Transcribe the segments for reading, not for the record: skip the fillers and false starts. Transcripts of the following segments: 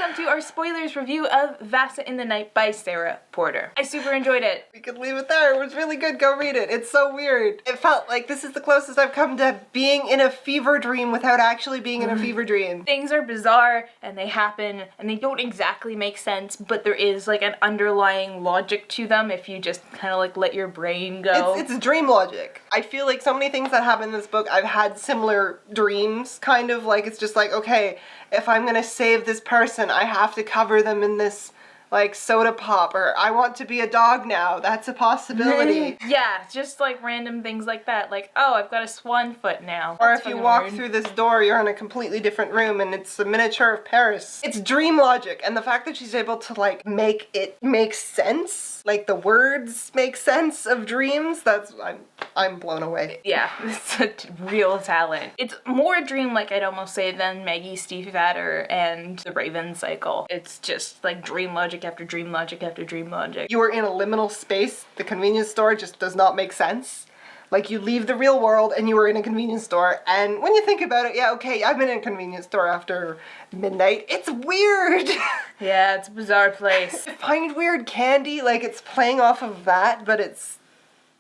welcome to our spoilers review of Vassa in the Night by Sarah Porter. I super enjoyed it. We could leave it there. It was really good. Go read it. It's so weird. It felt like this is the closest I've come to being in a fever dream without actually being in a fever dream. Things are bizarre and they happen and they don't exactly make sense, but there is like an underlying logic to them if you just kind of like let your brain go. It's dream logic. I feel like so many things that happen in this book, I've had similar dreams, kind of like it's just like, okay, if I'm gonna save this person, I have to cover them in this like soda pop, or I want to be a dog now. That's a possibility. Yeah, just like random things like that. Like, oh, I've got a swan foot now. Or That's if you fucking walk weird. through this door, you're in a completely different room and it's a miniature of Paris. It's dream logic, and the fact that she's able to like make it make sense, like the words make sense of dreams, I'm blown away. Yeah, it's a real talent. It's more dream-like, I'd almost say, than Maggie Stiefvater and The Raven Cycle. It's just like dream logic after dream logic after dream logic. You are in a liminal space. The convenience store just does not make sense. Like, you leave the real world and you are in a convenience store, and when you think about it, yeah, okay, I've been in a convenience store after midnight. It's weird! Yeah, it's a bizarre place. I find weird candy, like it's playing off of that, but it's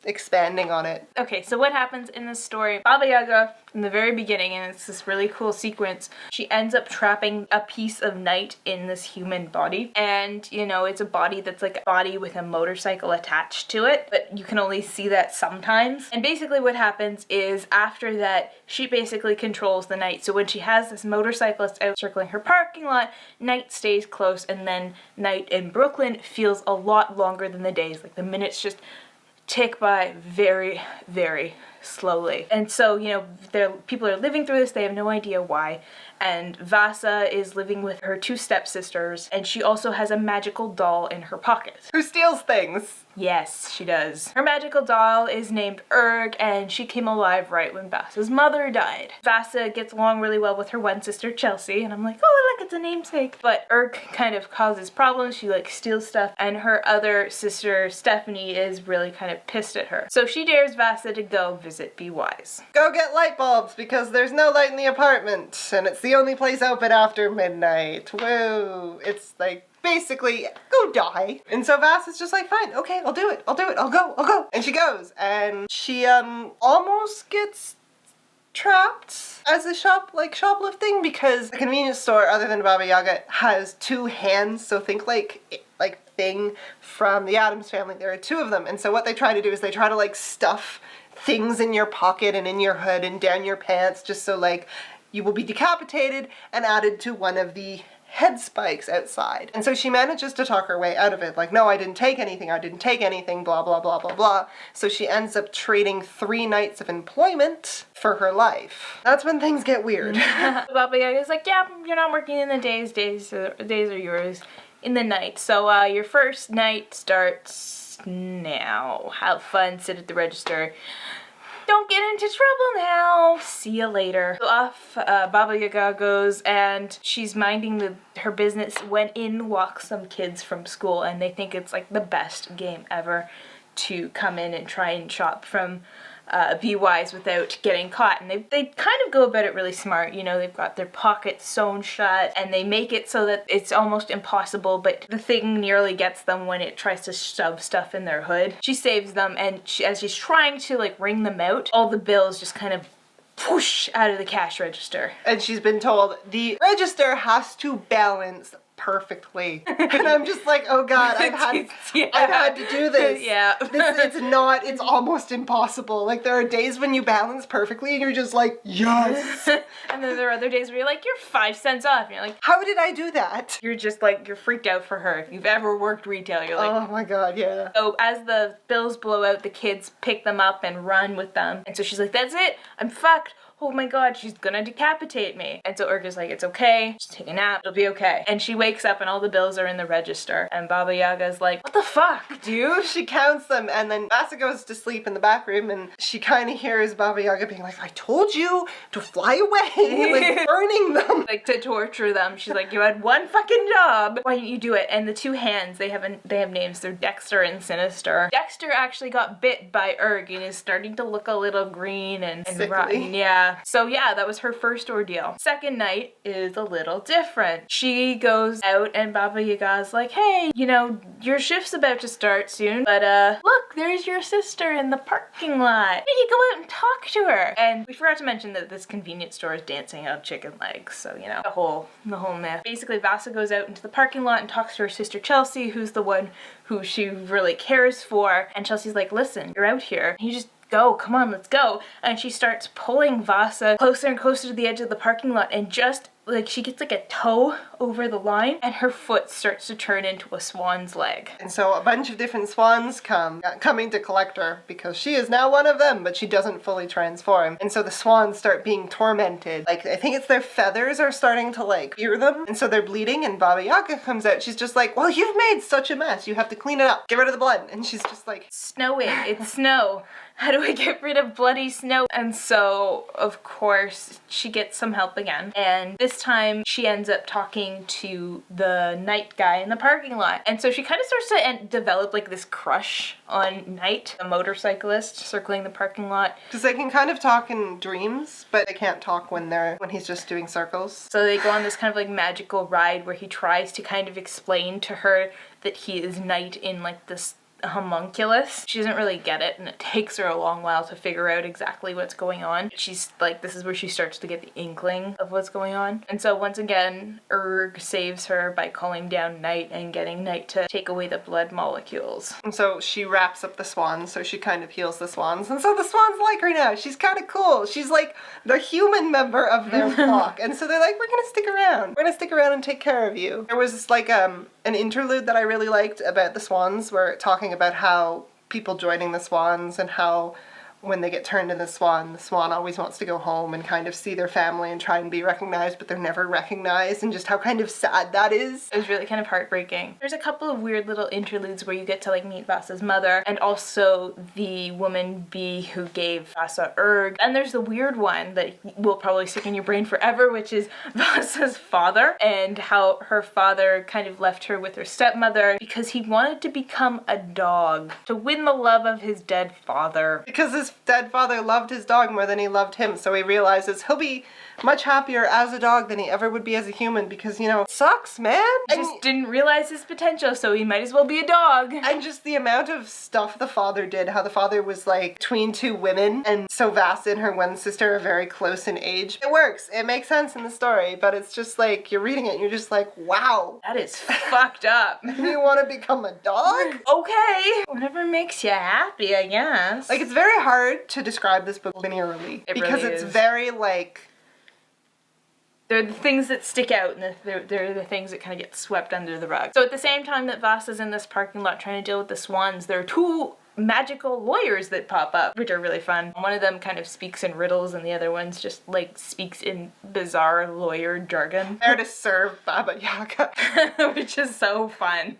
expanding on it. Okay, so what happens in this story? Baba Yaga, in the very beginning, and it's this really cool sequence, she ends up trapping a piece of night in this human body. And, you know, it's a body that's like a body with a motorcycle attached to it, but you can only see that sometimes. And basically what happens is after that, she basically controls the night. So when she has this motorcyclist out circling her parking lot, night stays close, and then night in Brooklyn feels a lot longer than the days. Like the minutes just tick by very, very slowly. And so, you know, people are living through this, they have no idea why. And Vassa is living with her two stepsisters, and she also has a magical doll in her pocket. Who steals things? Yes, she does. Her magical doll is named Erg, and she came alive right when Vassa's mother died. Vassa gets along really well with her one sister, Chelsey, and I'm like, oh look, it's a namesake. But Erg kind of causes problems, she like steals stuff, and her other sister, Stephanie, is really kind of pissed at her. So she dares Vassa to go visit Be Wise. Go get light bulbs because there's no light in the apartment, and it's the only place open after midnight. Woo! It's like, basically, go die. And so Vassa's just like, fine, okay, I'll do it, I'll go. And she goes, and she almost gets trapped as a shoplifting, because the convenience store, other than Baba Yaga, has two hands, so think like Thing from the Addams Family. There are two of them, and so what they try to do is they try to like stuff things in your pocket and in your hood and down your pants, just so like you will be decapitated and added to one of the head spikes outside. And so she manages to talk her way out of it, like, no, I didn't take anything, blah, blah, blah, blah, blah. So she ends up trading 3 nights of employment for her life. That's when things get weird. Baba Yaga's like, yeah, you're not working in the days are yours in the night. So your first night starts now. Have fun, sit at the register. Don't get into trouble now. See you later. So off Baba Yaga goes, and she's minding her business when in walk some kids from school, and they think it's like the best game ever to come in and try and shop from Be Wise without getting caught. And they kind of go about it really smart. You know, they've got their pockets sewn shut, and they make it so that it's almost impossible, but the thing nearly gets them when it tries to shove stuff in their hood. She saves them, and as she's trying to like wring them out, all the bills just kind of whoosh out of the cash register. And she's been told the register has to balance perfectly. And I'm just like, oh god, I've had to do this. Yeah. It's almost impossible. Like, there are days when you balance perfectly and you're just like, yes. And then there are other days where you're like, you're 5 cents off. And you're like, how did I do that? You're just like, you're freaked out for her. If you've ever worked retail, you're like, oh my god, yeah. So as the bills blow out, the kids pick them up and run with them. And so she's like, that's it, I'm fucked. Oh my god, she's gonna decapitate me. And so Urga's like, it's okay, just take a nap, it'll be okay. And she wakes up and all the bills are in the register. And Baba Yaga's like, what the fuck, dude? She counts them, and then Vassa goes to sleep in the back room, and she kind of hears Baba Yaga being like, I told you to fly away, like burning them. Like to torture them. She's like, you had one fucking job. Why didn't you do it? And the two hands, they have names. They're Dexter and Sinister. Dexter actually got bit by Urg and is starting to look a little green and rotten. Yeah. So yeah, that was her first ordeal. Second night is a little different. She goes out and Baba Yaga's like, hey, you know, your shift's about to start soon, but look, there's your sister in the parking lot. Why don't you go out and talk to her? And we forgot to mention that this convenience store is dancing on chicken legs, so you know, the whole myth. Basically, Vassa goes out into the parking lot and talks to her sister Chelsey, who's the one who she really cares for, and Chelsea's like, listen, you're out here. You just go, come on, let's go. And she starts pulling Vassa closer and closer to the edge of the parking lot, and just like she gets like a toe over the line and her foot starts to turn into a swan's leg. And so a bunch of different swans coming to collect her because she is now one of them, but she doesn't fully transform. And so the swans start being tormented. Like, I think it's their feathers are starting to like ear them, and so they're bleeding, and Baba Yaga comes out. She's just like, well, you've made such a mess. You have to clean it up. Get rid of the blood. And she's just like, snowing. It's snow. How do I get rid of bloody snow? And so, of course, she gets some help again. And this time, she ends up talking to the Knight guy in the parking lot. And so she kind of starts to develop like this crush on Knight, a motorcyclist circling the parking lot. because they can kind of talk in dreams, but they can't talk when he's just doing circles. So they go on this kind of like magical ride where he tries to kind of explain to her that he is Knight in like this homunculus. She doesn't really get it, and it takes her a long while to figure out exactly what's going on. She's like, this is where she starts to get the inkling of what's going on. And so once again, Erg saves her by calling down Knight and getting Knight to take away the blood molecules. And so she wraps up the swans, so she kind of heals the swans. And so the swans like her now. She's kind of cool. She's like the human member of their flock. And so they're like, we're gonna stick around. We're gonna stick around and take care of you. There was like an interlude that I really liked about the swans, where talking about how people joining the swans and how when they get turned into the swan always wants to go home and kind of see their family and try and be recognized, but they're never recognized, and just how kind of sad that is. It was really kind of heartbreaking. There's a couple of weird little interludes where you get to like meet Vassa's mother and also the woman bee who gave Vassa Erg. And there's the weird one that will probably stick in your brain forever, which is Vassa's father, and how her father kind of left her with her stepmother because he wanted to become a dog to win the love of his dead father. Because his dead father loved his dog more than he loved him, so he realizes he'll be much happier as a dog than he ever would be as a human, because, you know, it sucks, man. He just didn't realize his potential, so he might as well be a dog. And just the amount of stuff the father did, how the father was like between two women, and so Vassa and her one sister are very close in age. It works. It makes sense in the story, but it's just like, you're reading it and you're just like, wow. That is fucked up. You want to become a dog? Okay. Whatever makes you happy, I guess. Like, it's very hard to describe this book linearly. Because really it's is. very like... They're the things that stick out, and they're the things that kind of get swept under the rug. So at the same time that Vassa's in this parking lot trying to deal with the swans, there are two magical lawyers that pop up, which are really fun. One of them kind of speaks in riddles, and the other one's just like speaks in bizarre lawyer jargon. There to serve Baba Yaga. Which is so fun.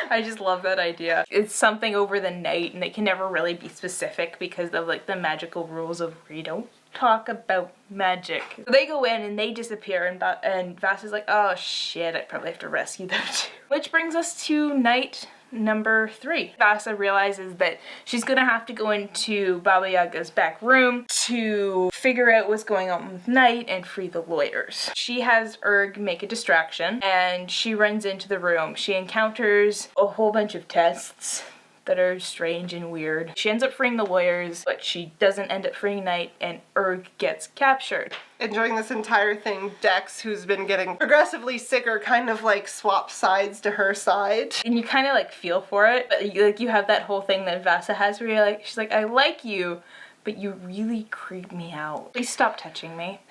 I just love that idea. It's something over the night, and they can never really be specific because of like the magical rules of we don't talk about magic. So they go in and they disappear, and Vassa's like, oh shit, I probably have to rescue them too. Which brings us to night number 3. Vassa realizes that she's gonna have to go into Baba Yaga's back room to figure out what's going on with Knight and free the lawyers. She has Erg make a distraction, and she runs into the room. She encounters a whole bunch of tests that are strange and weird. She ends up freeing the lawyers, but she doesn't end up freeing Knight, and Erg gets captured. And during this entire thing, Dex, who's been getting progressively sicker, kind of like swaps sides to her side. And you kind of like feel for it, but you have that whole thing that Vassa has where you're like, she's like, I like you, but you really creep me out. Please stop touching me.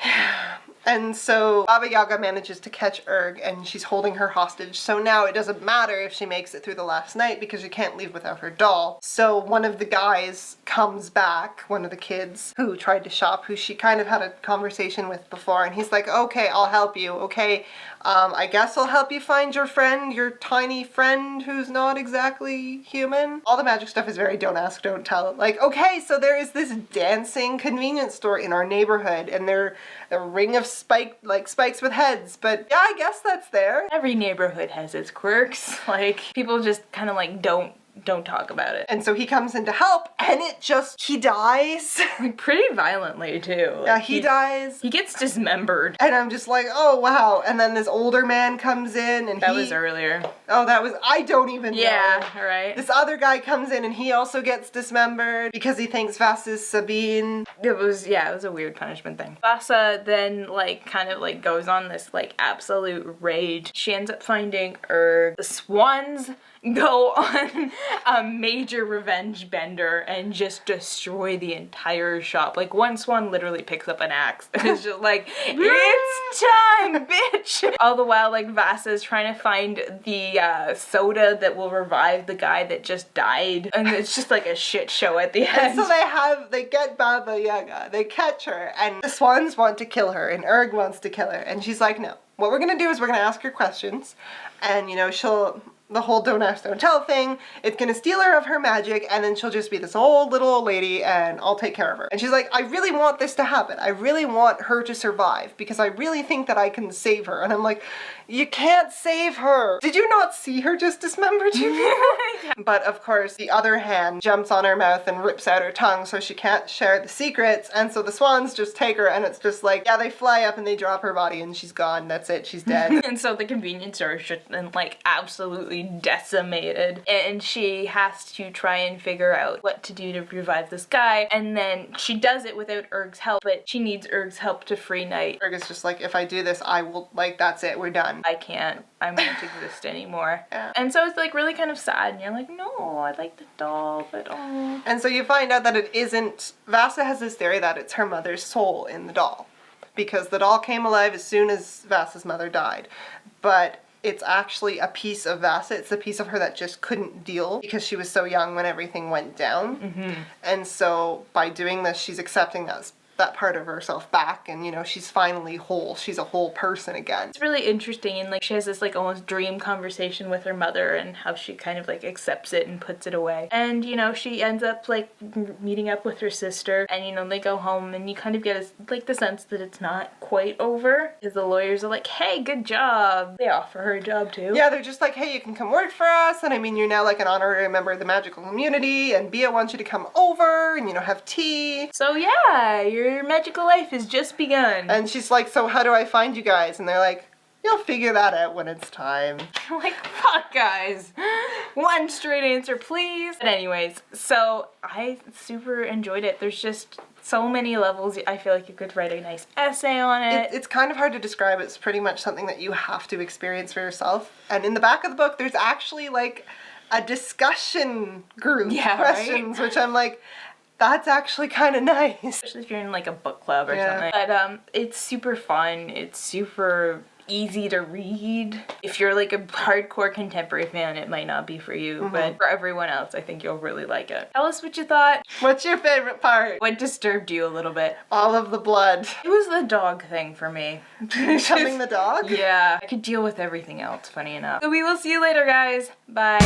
And so Baba Yaga manages to catch Erg, and she's holding her hostage. So now it doesn't matter if she makes it through the last night because she can't leave without her doll. So one of the guys comes back, one of the kids who tried to shop, who she kind of had a conversation with before, and he's like, okay, I'll help you, okay? I guess I'll help you find your friend, your tiny friend who's not exactly human. All the magic stuff is very don't ask, don't tell. Like, okay, so there is this dancing convenience store in our neighborhood, and they're a ring of spikes with heads, but yeah, I guess that's there. Every neighborhood has its quirks. Like, people just kind of like don't don't talk about it. And so he comes in to help, and he dies. Like, pretty violently, too. Like, Yeah, he dies. He gets dismembered. And I'm just like, oh, wow. And then this older man comes in, and That was earlier. Oh, I don't even know. Yeah, right. This other guy comes in, and he also gets dismembered because he thinks Vassa's Sabine. It was a weird punishment thing. Vassa then, like, kind of, like, goes on this, like, absolute rage. She ends up finding Erg. The swans go on a major revenge bender and just destroy the entire shop. Like, one swan literally picks up an axe and is just like, it's time, bitch! All the while, like, Vassa is trying to find the soda that will revive the guy that just died. And it's just like a shit show at the end. And so they get Baba Yaga, they catch her, and the swans want to kill her, and Erg wants to kill her. And she's like, no. What we're gonna do is we're gonna ask her questions, and, you know, the whole don't ask, don't tell thing, it's gonna steal her of her magic, and then she'll just be this old little lady, and I'll take care of her. And she's like, I really want this to happen. I really want her to survive, because I really think that I can save her. And I'm like, you can't save her. Did you not see her just dismembered you? Yeah. But of course, the other hand jumps on her mouth and rips out her tongue, so she can't share the secrets, and so the swans just take her, and it's just like, yeah, they fly up and they drop her body, and she's gone. That's it. She's dead. And so the convenience store is just like absolutely decimated, and she has to try and figure out what to do to revive this guy, and then she does it without Erg's help, but she needs Erg's help to free Night. Erg is just like, if I do this, I will, like, that's it, we're done. I can't exist anymore. Yeah. And so it's like really kind of sad, and you're like, no, I like the doll, but oh. And so you find out that it isn't, Vassa has this theory that it's her mother's soul in the doll, because the doll came alive as soon as Vassa's mother died, but it's actually a piece of Vassa. It's the piece of her that just couldn't deal because she was so young when everything went down. Mm-hmm. And so by doing this, she's accepting that part of herself back, and, you know, she's finally whole. She's a whole person again. It's really interesting, and like she has this like almost dream conversation with her mother and how she kind of like accepts it and puts it away. And, you know, she ends up like meeting up with her sister, and, you know, they go home, and you kind of get like the sense that it's not quite over, because the lawyers are like, hey, good job. They offer her a job too. Yeah, they're just like, hey, you can come work for us, and I mean, you're now like an honorary member of the magical community, and Bia wants you to come over and, you know, have tea. So yeah, your magical life has just begun. And she's like, so how do I find you guys? And they're like, you'll figure that out when it's time. Like, fuck, guys. One straight answer, please. But anyways, so I super enjoyed it. There's just so many levels. I feel like you could write a nice essay on it. It's kind of hard to describe. It's pretty much something that you have to experience for yourself. And in the back of the book, there's actually like a discussion group questions, right? Which I'm like, that's actually kind of nice. Especially if you're in like a book club or something. But it's super fun. It's super easy to read. If you're like a hardcore contemporary fan, it might not be for you, but for everyone else, I think you'll really like it. Tell us what you thought. What's your favorite part? What disturbed you a little bit? All of the blood. It was the dog thing for me. Becoming the dog? Yeah. I could deal with everything else, funny enough. So we will see you later, guys. Bye.